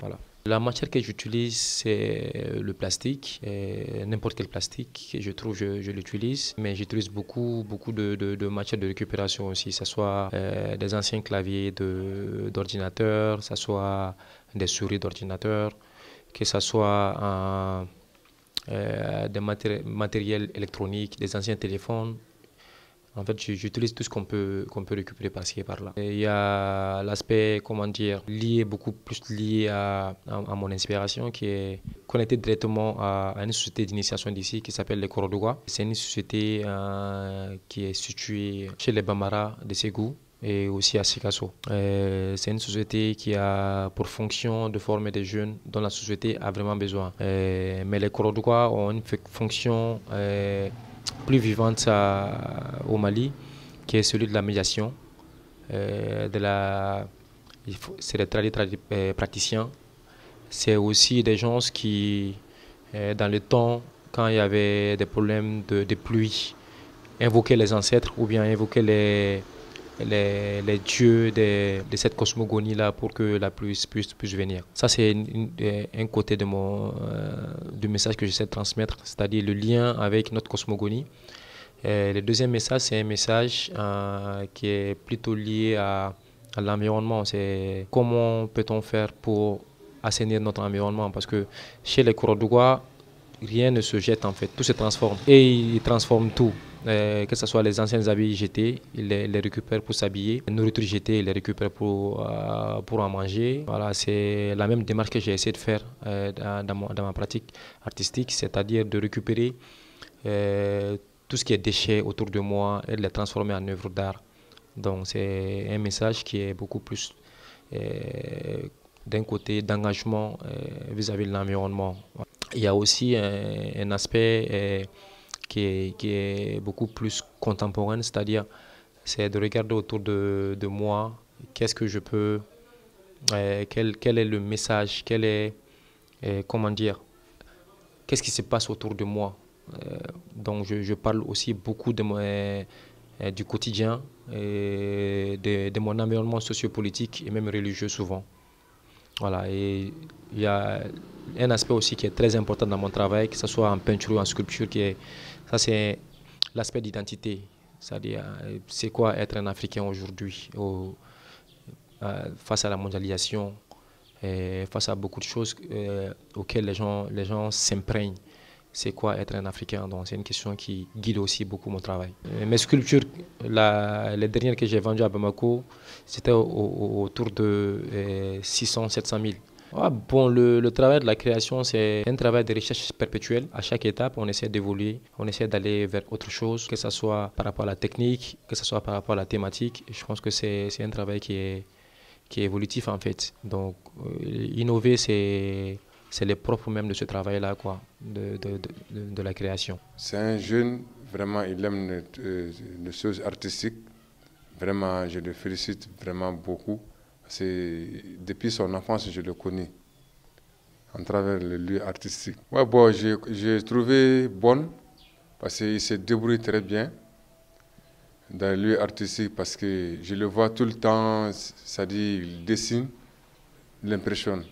Voilà. La matière que j'utilise, c'est le plastique, n'importe quel plastique que je trouve, je l'utilise. Mais j'utilise beaucoup de matières de récupération aussi, que ce soit des anciens claviers d'ordinateur, que ce soit des souris d'ordinateur, que ce soit des matériels électroniques, des anciens téléphones. En fait, j'utilise tout ce qu'on peut récupérer par-ci et par-là. Et il y a l'aspect, comment dire, beaucoup plus lié à mon inspiration, qui est connecté directement à une société d'initiation d'ici qui s'appelle les Korodougwa. C'est une société qui est située chez les Bambara de Ségou et aussi à Sikasso. C'est une société qui a pour fonction de former des jeunes dont la société a vraiment besoin. Mais les Korodougwa ont une fonction plus vivante au Mali, qui est celui de la médiation, c'est des praticiens. C'est aussi des gens qui, dans le temps, quand il y avait des problèmes de pluie, invoquaient les ancêtres ou bien invoquaient les dieux de cette cosmogonie-là pour que la pluie puisse venir. Ça, c'est un côté du message que j'essaie de transmettre, c'est-à-dire le lien avec notre cosmogonie. Le deuxième message, c'est un message qui est plutôt lié à l'environnement. C'est comment peut-on faire pour assainir notre environnement, parce que chez les Korodougwa, rien ne se jette en fait, tout se transforme. Et ils transforment tout. Que ce soit les anciens habits jetés, ils les récupèrent pour s'habiller. La nourriture jetée, ils les récupèrent pour en manger. Voilà, c'est la même démarche que j'ai essayé de faire dans ma pratique artistique, c'est-à-dire de récupérer tout ce qui est déchets autour de moi et de les transformer en œuvres d'art. Donc c'est un message qui est beaucoup plus d'un côté d'engagement vis-à-vis de l'environnement. Il y a aussi un aspect qui est beaucoup plus contemporain, c'est-à-dire c'est de regarder autour de moi, qu'est-ce que je peux, quel est le message, comment dire, qu'est-ce qui se passe autour de moi. Donc je parle aussi beaucoup du quotidien, de mon environnement sociopolitique et même religieux souvent. Voilà, et il y a un aspect aussi qui est très important dans mon travail, que ce soit en peinture ou en sculpture, ça c'est l'aspect d'identité. C'est-à-dire, c'est quoi être un Africain aujourd'hui face à la mondialisation, face à beaucoup de choses auxquelles les gens s'imprègnent. C'est quoi être un Africain? Donc c'est une question qui guide aussi beaucoup mon travail. Mes sculptures, les dernières que j'ai vendues à Bamako, c'était autour de 600-700 000. Ah, bon, le travail de la création, c'est un travail de recherche perpétuelle. À chaque étape, on essaie d'évoluer, on essaie d'aller vers autre chose, que ce soit par rapport à la technique, que ce soit par rapport à la thématique. Je pense que c'est un travail qui est évolutif en fait. Donc, innover, c'est le propre même de ce travail-là, quoi, de la création. C'est un jeune, vraiment, il aime les choses artistiques. Vraiment, je le félicite vraiment beaucoup. Depuis son enfance, je le connais, à travers le lieu artistique. Ouais, bon, j'ai trouvé bonne, parce qu'il se débrouille très bien dans le lieu artistique, parce que je le vois tout le temps, c'est-à-dire il dessine, il impressionne.